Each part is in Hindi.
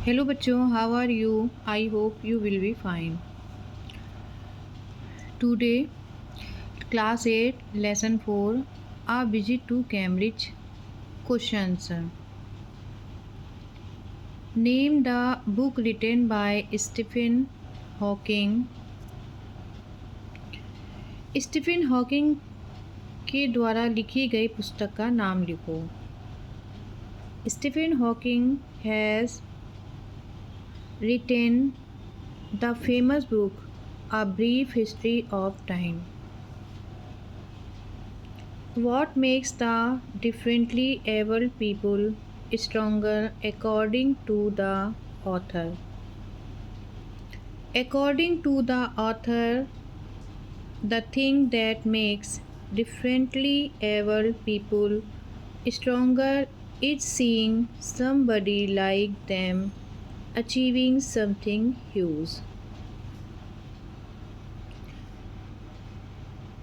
हेलो बच्चों, how are you? I hope you will be fine. Today class 8 lesson 4 a visit to Cambridge questions. Name the book written by Stephen Hawking. Stephen Hawking के द्वारा लिखी गई पुस्तक का नाम लिखो। Stephen Hawking has written the famous book A Brief History of Time. What makes the differently abled people stronger according to the author? According to the author, the thing that makes differently abled people stronger is seeing somebody like them achieving something huge.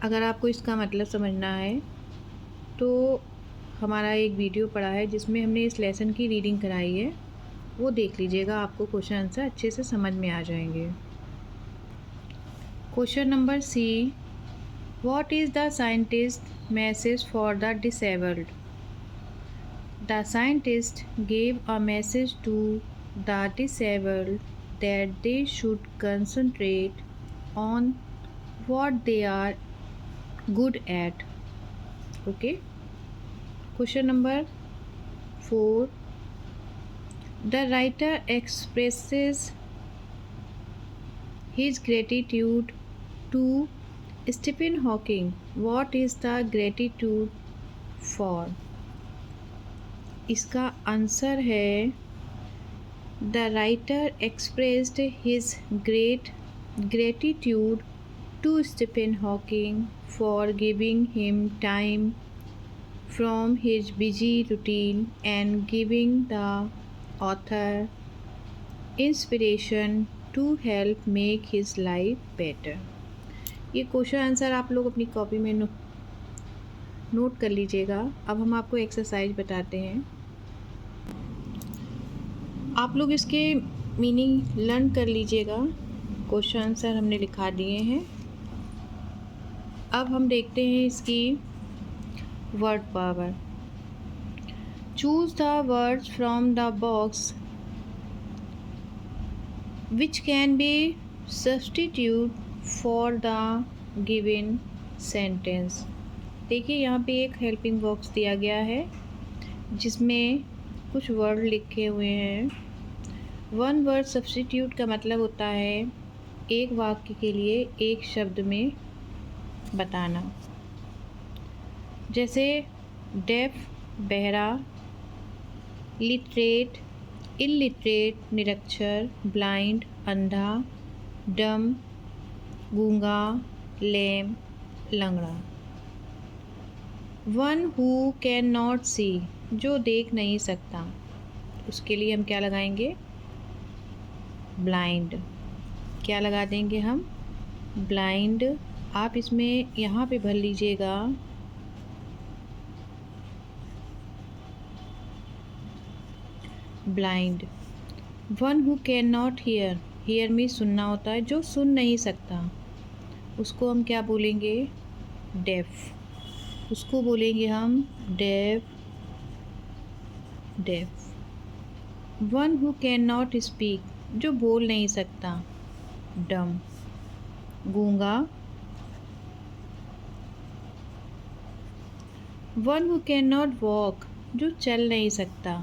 अगर आपको इसका मतलब समझना है तो हमारा एक वीडियो पड़ा है जिसमें हमने इस लेसन की रीडिंग कराई है, वो देख लीजिएगा, आपको क्वेश्चन आंसर अच्छे से समझ में आ जाएंगे। Question number C, what is the scientist message for the disabled? The scientist gave a message to the disabled that they should concentrate on what they are good at. Okay. Question number 4. The writer expresses his gratitude to Stephen Hawking. What is the gratitude for? इसका आंसर है The writer expressed his great gratitude to Stephen Hawking for giving him time from his busy routine and giving the author inspiration to help make his life better. ये क्वेश्चन आंसर आप लोग अपनी कॉपी में नोट कर लीजिएगा। अब हम आपको एक्सरसाइज बताते हैं, आप लोग इसके मीनिंग लर्न कर लीजिएगा। क्वेश्चन आंसर हमने लिखा दिए हैं। अब हम देखते हैं इसकी word power. Choose the words from the box which can be substitute for the given sentence. देखिए यहाँ पे एक हेल्पिंग बॉक्स दिया गया है जिसमें कुछ वर्ड लिखे हुए हैं। वन वर्ड सब्स्टिट्यूट का मतलब होता है एक वाक्य के लिए एक शब्द में बताना। जैसे डेफ बहरा, लिटरेट इलिटरेट निरक्षर, ब्लाइंड अंधा, डम गूंगा, लेम लंगड़ा। वन हु कैन नॉट सी, जो देख नहीं सकता, उसके लिए हम क्या लगाएंगे? ब्लाइंड। क्या लगा देंगे हम? ब्लाइंड। आप इसमें यहाँ पे भर लीजिएगा blind. One who can not here, here में सुनना होता है, जो सुन नहीं सकता, उसको हम क्या बोलेंगे? डेफ। उसको बोलेंगे हम deaf deaf. One who can not speak, जो बोल नहीं सकता, डम। गूंगा। One who can not walk, जो चल नहीं सकता,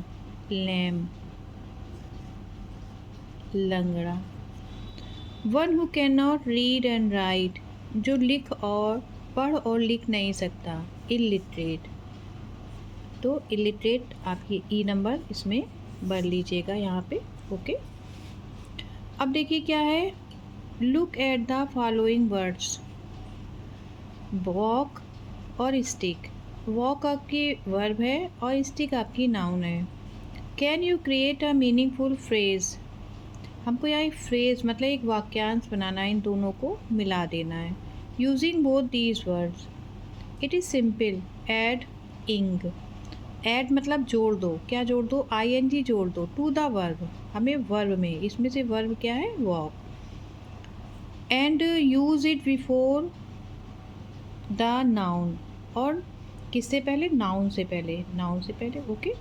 लैम लंगड़ा। One who can not read and write, जो पढ़ और लिख नहीं सकता, इलिटरेट। तो इलिटरेट आपकी ई नंबर इसमें भर लीजिएगा यहाँ पे। ओके। अब देखिए क्या है, look at the following words. Walk और स्टिक। वॉक आपकी वर्ब है और स्टिक आपकी नाउन है। Can you create a meaningful phrase. हमको यहाँ एक फ्रेज मतलब एक वाक्यांश बनाना है, इन दोनों को मिला देना है। Using both these words. It is simple, add ing. Add मतलब जोड़ दो, क्या जोड़ दो, ing जोड़ दो टू द वर्ब, हमें वर्ब में, इसमें से वर्ब क्या है, walk, and use it before the noun, और किससे पहले, नाउन से पहले, नाउन से पहले, ओके।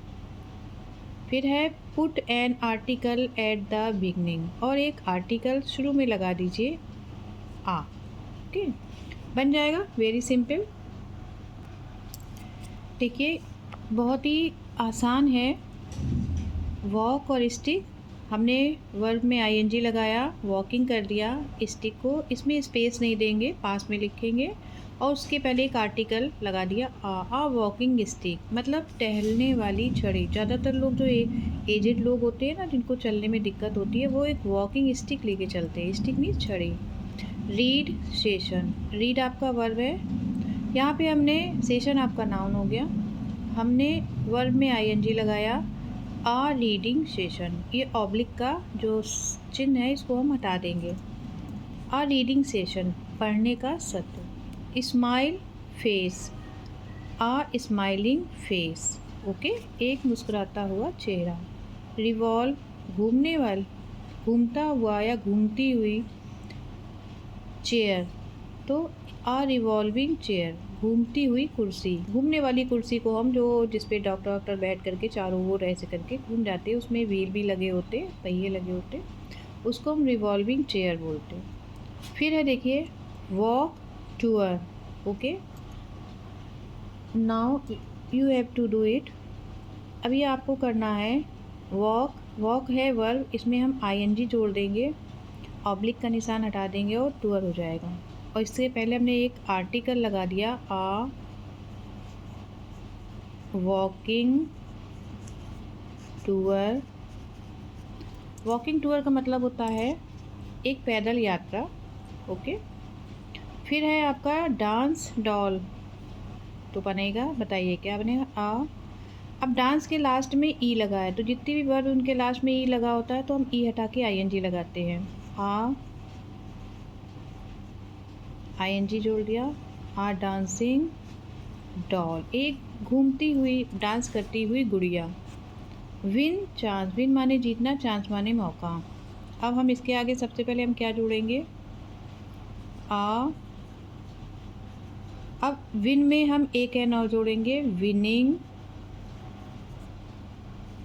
फिर है put an article at the beginning, और एक आर्टिकल शुरू में लगा दीजिए आ, ओके, बन जाएगा, वेरी सिंपल। देखिए बहुत ही आसान है। वॉक और स्टिक, हमने वर्ब में ing लगाया, वॉकिंग कर दिया, स्टिक को इसमें स्पेस नहीं देंगे, पास में लिखेंगे, और उसके पहले एक आर्टिकल लगा दिया आ वॉकिंग स्टिक, मतलब टहलने वाली छड़ी। ज़्यादातर लोग जो एजेड लोग होते हैं ना, जिनको चलने में दिक्कत होती है, वो एक वॉकिंग स्टिक लेके चलते हैं, स्टिक मीन्स छड़ी। रीड सेशन, रीड आपका वर्ब है, यहाँ पे हमने सेशन आपका नाउन हो गया, हमने वर्ब में ing लगाया, आ रीडिंग सेशन, ये ऑब्लिक का जो चिन्ह है इसको हम हटा देंगे, आ रीडिंग सेशन, पढ़ने का सत्र। स्माइल फेस, आ स्माइलिंग फेस, ओके, एक मुस्कुराता हुआ चेहरा। रिवॉल्व, घूमने वाली, घूमता हुआ या घूमती हुई चेयर, तो आ रिवॉल्विंग चेयर, घूमती हुई कुर्सी, घूमने वाली कुर्सी को हम जो जिस पे डॉक्टर बैठ करके चारों ओर ऐसे करके घूम जाते हैं, उसमें व्हील भी लगे होते, पहिए लगे होते, उसको हम रिवॉल्विंग चेयर बोलते हैं। फिर है देखिए walk tour, okay, now you have to do it, अभी आपको करना है वॉक, वॉक है वर्ब, इसमें हम ing जोड़ देंगे, ऑब्लिक का निशान हटा देंगे और टूअर हो जाएगा, और इससे पहले हमने एक आर्टिकल लगा दिया, आ वॉकिंग टूअर। वॉकिंग टूअर का मतलब होता है एक पैदल यात्रा, ओके। फिर है आपका डांस डॉल, तो बनेगा, बताइए क्या बनेगा, आ। अब डांस के लास्ट में ई लगा है, तो जितनी भी वर्ड उनके लास्ट में ई लगा होता है तो हम ई हटा के ing लगाते हैं, आ ing जोड़ दिया, आ डांसिंग डॉल, एक घूमती हुई डांस करती हुई गुड़िया। विन चांस, विन माने जीतना, चांस माने मौका। अब हम इसके आगे सबसे पहले हम क्या जोड़ेंगे, आ, अब विन में हम एक एन और जोड़ेंगे, विनिंग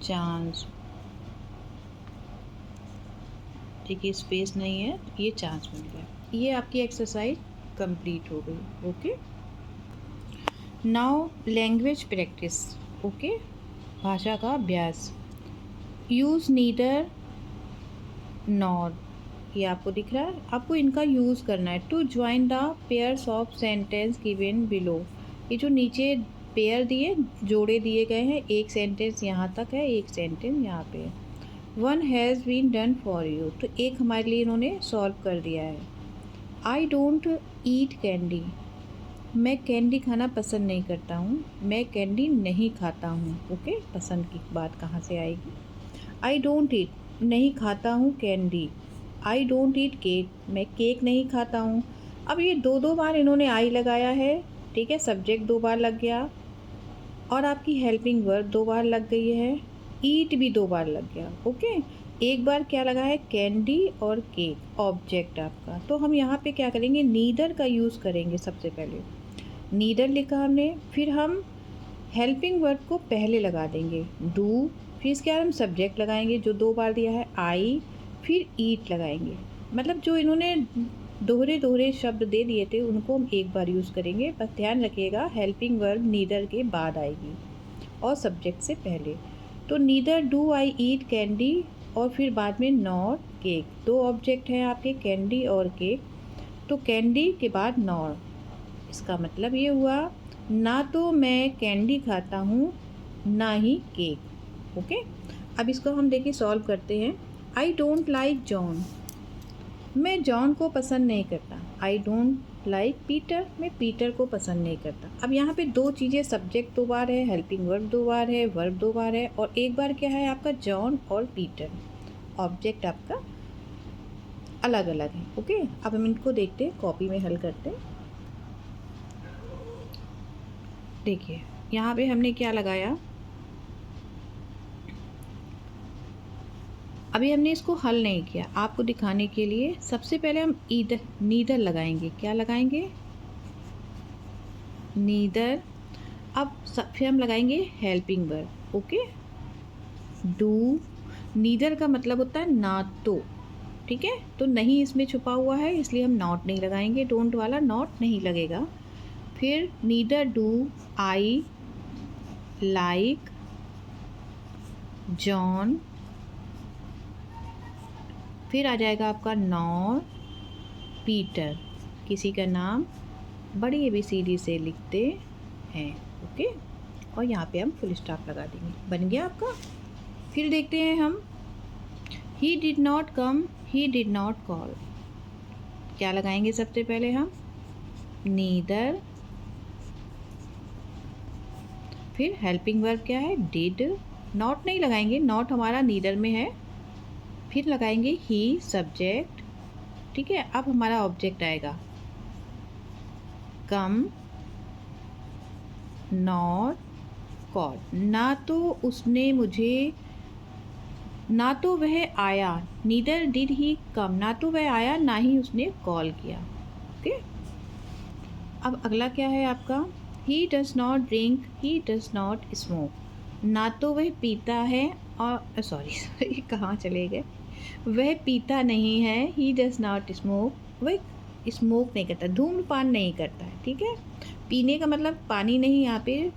चांस, ठीक है, स्पेस नहीं है, ये चांस मिल गया। ये आपकी एक्सरसाइज कंप्लीट हो गई, okay. Now language practice, okay, भाषा का अभ्यास। यूज़ नीदर नॉर, ये आपको दिख रहा है, आपको इनका यूज़ करना है to join the pairs of sentence given below, ये जो नीचे पेयर दिए, जोड़े दिए गए हैं, एक सेंटेंस यहाँ तक है, एक सेंटेंस यहाँ पे है। One has been done for you, तो एक हमारे लिए इन्होंने सॉल्व कर दिया है। आई डोंट ईट कैंडी, मैं कैंडी खाना पसंद नहीं करता हूँ, मैं कैंडी नहीं खाता हूँ, ओके, पसंद की बात कहाँ से आएगी। आई डोंट ईट, नहीं खाता हूँ candy. I don't eat cake, मैं केक नहीं खाता हूँ। अब ये दो बार इन्होंने आई लगाया है, ठीक है, सब्जेक्ट 2 बार लग गया, और आपकी हेल्पिंग वर्ब 2 बार लग गई है, ईट भी 2 बार लग गया, ओके। एक बार क्या लगा है, कैंडी और केक, ऑब्जेक्ट आपका। तो हम यहाँ पे क्या करेंगे, नीदर का यूज़ करेंगे सबसे पहले, नीदर लिखा हमने, फिर हम हेल्पिंग वर्ब को पहले लगा देंगे, डू, फिर इसके बाद हम सब्जेक्ट लगाएंगे जो 2 बार दिया है, आई, फिर ईट लगाएंगे, मतलब जो इन्होंने दोहरे शब्द दे दिए थे उनको हम एक बार यूज़ करेंगे, बस ध्यान रखिएगा हेल्पिंग वर्ब नीदर के बाद आएगी और सब्जेक्ट से पहले। तो neither do I eat candy, और फिर बाद में नॉर केक, 2 ऑब्जेक्ट हैं आपके, कैंडी और केक, तो कैंडी के बाद नॉर, इसका मतलब ये हुआ ना तो मैं कैंडी खाता हूँ ना ही केक, ओके। अब इसको हम देखिए सॉल्व करते हैं। आई डोंट लाइक जॉन, मैं जॉन को पसंद नहीं करता। आई डोंट लाइक पीटर, मैं पीटर को पसंद नहीं करता। अब यहाँ पे 2 चीज़ें, सब्जेक्ट 2 बार है, हेल्पिंग वर्ब 2 बार है, वर्ब 2 बार है, और एक बार क्या है आपका जॉन और पीटर, ऑब्जेक्ट आपका अलग अलग है, ओके। अब हम इनको देखते हैं, कॉपी में हल करते हैं। देखिए यहाँ पे हमने क्या लगाया, अभी हमने इसको हल नहीं किया, आपको दिखाने के लिए सबसे पहले हम ईदर नीदर लगाएंगे। क्या लगाएंगे? नीदर। अब फिर हम लगाएंगे helping verb. Okay, do. Neither का मतलब होता है ना तो, ठीक है, तो नहीं इसमें छुपा हुआ है इसलिए हम नॉट नहीं लगाएंगे, डोंट वाला नॉट नहीं लगेगा। फिर neither do I like John. फिर आ जाएगा आपका नॉर पीटर, किसी का नाम बड़ी ABCD से लिखते हैं। ओके, और यहाँ पे हम फुल स्टॉप लगा देंगे, बन गया आपका। फिर देखते हैं हम, he did not come, he did not call. क्या लगाएंगे सबसे पहले हम? नीदर। फिर हेल्पिंग वर्ब क्या है? डिड। नॉट नहीं लगाएंगे, नॉट हमारा नीदर में है। फिर लगाएंगे ही सब्जेक्ट, ठीक है। अब हमारा ऑब्जेक्ट आएगा कम नॉट कॉल। ना तो उसने मुझे, ना तो वह आया, नीदर डिड ही कम, ना तो वह आया ना ही उसने कॉल किया। ओके, अब अगला क्या है आपका? He does not drink, he does not smoke. ना तो वह पीता है और सॉरी कहाँ चले गए, वह पीता नहीं है। ही डज नॉट स्मोक, वह स्मोक नहीं करता, धूम्रपान नहीं करता है, ठीक है। पीने का मतलब पानी नहीं, यहाँ पे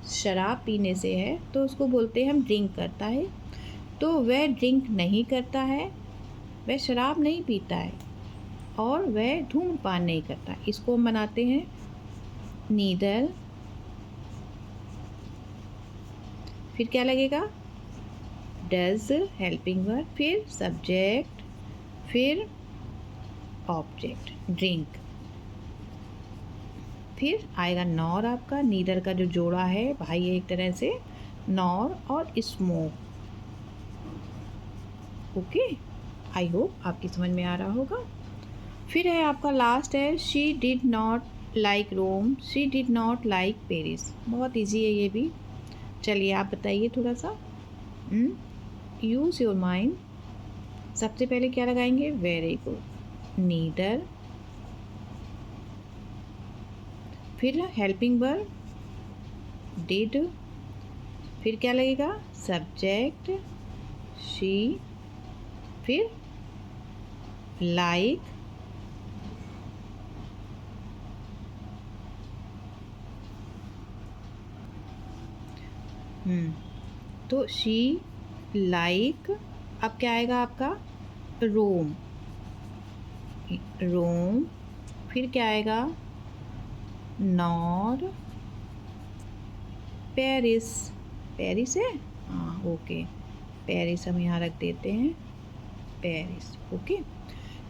शराब पीने से है तो उसको बोलते हैं हम ड्रिंक करता है। तो वह ड्रिंक नहीं करता है, वह शराब नहीं पीता है और वह धूम्रपान नहीं करता। इसको हम बनाते हैं नीदर। फिर क्या लगेगा? डज हेल्पिंग वर्ब, फिर सब्जेक्ट, फिर ऑब्जेक्ट ड्रिंक, फिर आएगा नॉर। आपका नीदर का जो जोड़ा है भाई है एक तरह से, नॉर और स्मोक। ओके, आई होप आपकी समझ में आ रहा होगा। फिर है आपका लास्ट है, she did not like Rome, she did not like Paris. बहुत इजी है ये भी। चलिए आप बताइए थोड़ा सा, यूज़ योर माइंड। सबसे पहले क्या लगाएंगे? Very good, neither. फिर हेल्पिंग वर्ब डिड। फिर क्या लगेगा? Subject she. फिर लाइक, तो शी लाइक। अब क्या आएगा आपका? रोम, रोम। फिर क्या आएगा? नॉर पेरिस, पेरिस है, हाँ ओके, पेरिस हम यहाँ रख देते हैं, Paris. Okay,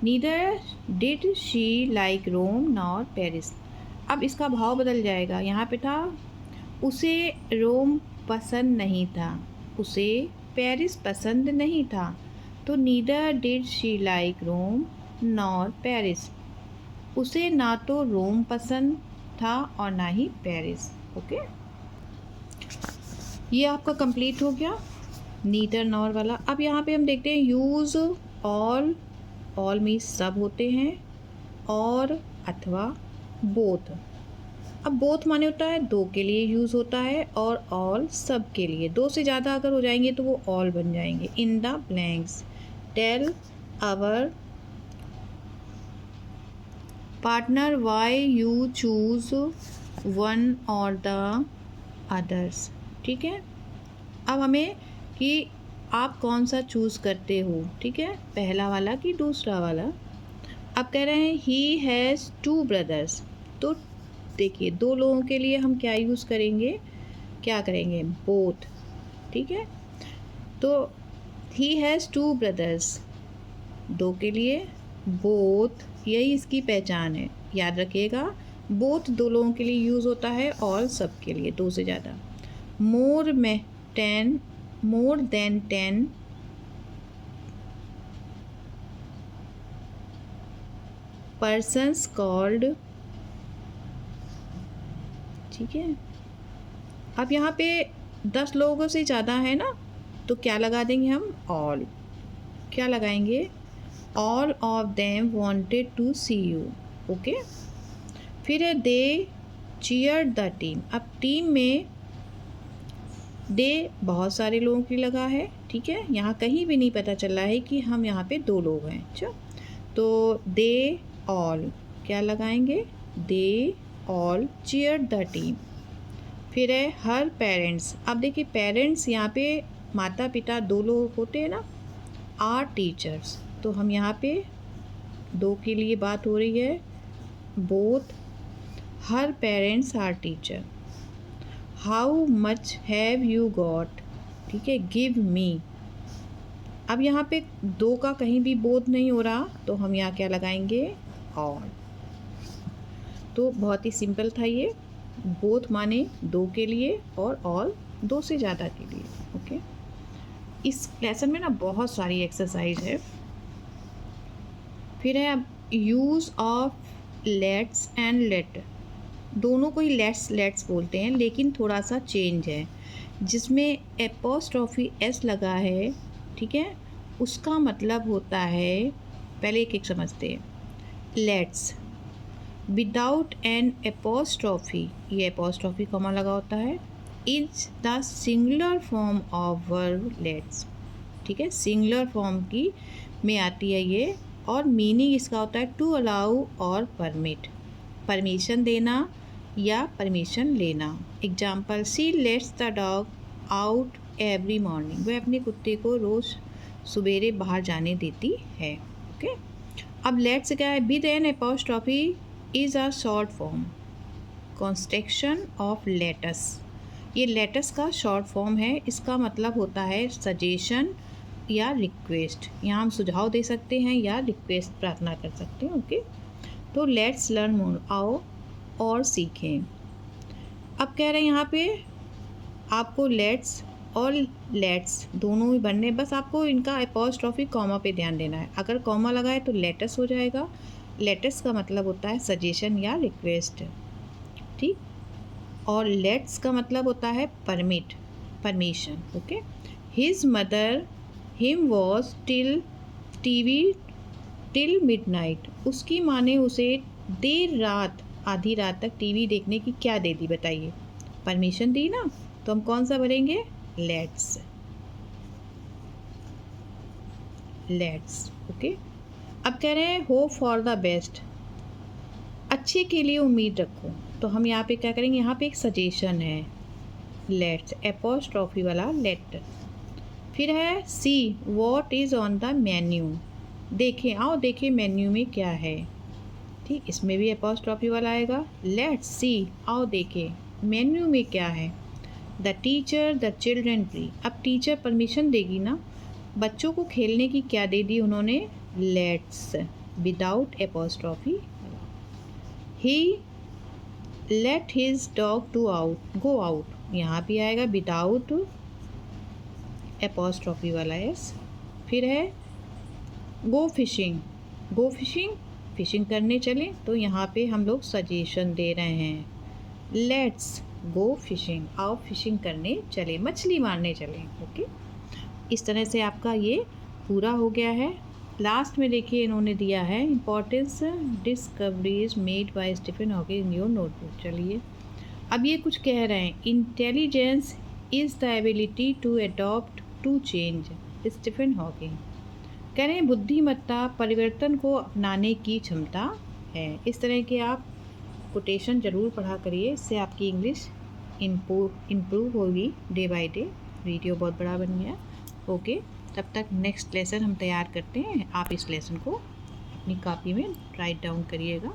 neither did she like Rome nor Paris. अब इसका भाव बदल जाएगा, यहाँ पे था उसे रोम पसंद नहीं था, उसे पेरिस पसंद नहीं था, तो neither did she like Rome nor Paris. उसे ना तो रोम पसंद था और ना ही पेरिस। ओके, ये आपका कंप्लीट हो गया नीदर नॉर वाला। अब यहाँ पे हम देखते हैं यूज़ ऑल। ऑल मीन्स सब होते हैं, और अथवा बोथ। अब बोथ माने होता है दो के लिए यूज़ होता है, और ऑल सब के लिए। दो से ज़्यादा अगर हो जाएंगे तो वो ऑल बन जाएंगे। In the blanks, tell our partner why you choose one or the others, ठीक है। अब हमें कि आप कौन सा चूज़ करते हो, ठीक है, पहला वाला कि दूसरा वाला। अब कह रहे हैं ही हैज़ 2 ब्रदर्स, तो देखिए दो लोगों के लिए हम क्या यूज़ करेंगे, क्या करेंगे? बोथ, ठीक है। तो ही हैज़ 2 ब्रदर्स, दो के लिए बोथ, यही इसकी पहचान है, याद रखिएगा। बोथ दो लोगों के लिए यूज़ होता है, ऑल सब के लिए, दो से ज़्यादा। मोर में 10, मोर देन 10 पर्सन्स कॉल्ड, ठीक है। अब यहाँ पे 10 लोगों से ज़्यादा है ना, तो क्या लगा देंगे हम? ऑल। क्या लगाएंगे, all of them wanted to see you. Okay, फिर है दे चीयर्ड द टीम। अब टीम में दे बहुत सारे लोगों की लगा है, ठीक है, यहाँ कहीं भी नहीं पता चल रहा है कि हम यहाँ पे 2 लोग हैं। अच्छा, तो दे ऑल क्या लगाएंगे, they all cheered the team. फिर है हर पेरेंट्स। अब देखिए पेरेंट्स यहाँ पे माता पिता 2 लोग होते हैं ना, आर टीचर्स, तो हम यहाँ पे 2 के लिए बात हो रही है, both her parents are teacher. How much have you got, ठीक है, गिव मी। अब यहाँ पे 2 का कहीं भी बोथ नहीं हो रहा, तो हम यहाँ क्या लगाएंगे, ऑल। तो बहुत ही सिंपल था ये, बोथ माने 2 के लिए और ऑल 2 से ज़्यादा के लिए। ओके, इस लेसन में ना बहुत सारी एक्सरसाइज है। फिर है अब use of let's and let. दोनों को ही लेट्स बोलते हैं, लेकिन थोड़ा सा चेंज है, जिसमें एपोस्ट्रॉफी एस लगा है, ठीक है, उसका मतलब होता है, पहले एक एक समझते हैं। लेट्स विदाउट एन एपोस्ट्रॉफी, ये एपोस्ट्रॉफी कॉमा लगा होता है, is the singular form of verb let's, ठीक है, सिंगुलर फॉर्म की में आती है ये, और मीनिंग इसका होता है टू अलाउ और परमिट, परमिशन देना या परमिशन लेना। Example, see let's the dog out every morning, वह अपने कुत्ते को रोज़ सवेरे बाहर जाने देती है। ओके, अब लेट्स क्या है, with an apostrophe is a short form construction of let us. ये लेटस का शॉर्ट फॉर्म है, इसका मतलब होता है सजेशन या रिक्वेस्ट। यहाँ हम सुझाव दे सकते हैं या रिक्वेस्ट प्रार्थना कर सकते हैं। ओके, तो लेट्स लर्न मोर, आओ और सीखें। अब कह रहे हैं यहाँ पे आपको लेट्स और लेट्स दोनों ही बनने, बस आपको इनका एपोस्ट्रॉफी कॉमा पे ध्यान देना है। अगर कॉमा लगा है तो लेटस हो जाएगा। लेटस का मतलब होता है सजेशन या रिक्वेस्ट, ठीक, और लेट्स का मतलब होता है permit, permission. Okay, his mother him was till TV till midnight, उसकी माँ ने उसे देर रात, आधी रात तक टीवी देखने की क्या दे दी, बताइए, परमिशन दी ना, तो हम कौन सा भरेंगे, लेट्स, लेट्स। ओके, अब कह रहे हैं होप फॉर द बेस्ट, अच्छे के लिए उम्मीद रखो, तो हम यहाँ पे क्या करेंगे, यहाँ पे एक सजेशन है, लेट्स एपोस्ट्रॉफी वाला लेट। फिर है सी what is on the menu, देखें, आओ देखें मेन्यू में क्या है, ठीक, इसमें भी एपोस्ट्रॉफी वाला आएगा। लेट्स सी, आओ देखें मेन्यू में क्या है। The teacher the children play, अब टीचर परमिशन देगी ना, बच्चों को खेलने की क्या दे दी उन्होंने, let's without apostrophe. He let his dog to out go out, यहाँ भी आएगा विदाउट एपोस्ट्रॉफी वाला एस। फिर है go fishing, go fishing, fishing करने चलें, तो यहाँ पे हम लोग सजेशन दे रहे हैं, लेट्स गो फिशिंग, आओ फिशिंग करने चले, मछली मारने चलें। ओके, इस तरह से आपका ये पूरा हो गया है। लास्ट में देखिए इन्होंने दिया है importance discoveries made by Stephen Hawking in your notebook. चलिए अब ये कुछ कह रहे हैं, intelligence is the ability to adopt to change, Stephen Hawking. कह रहे हैं बुद्धिमत्ता परिवर्तन को अपनाने की क्षमता है। इस तरह के आप कोटेशन ज़रूर पढ़ा करिए, इससे आपकी इंग्लिश इम्प्रूव होगी डे बाय डे। वीडियो बहुत बड़ा बन गया। ओके, तब तक नेक्स्ट लेसन हम तैयार करते हैं। आप इस लेसन को अपनी कॉपी में राइट डाउन करिएगा।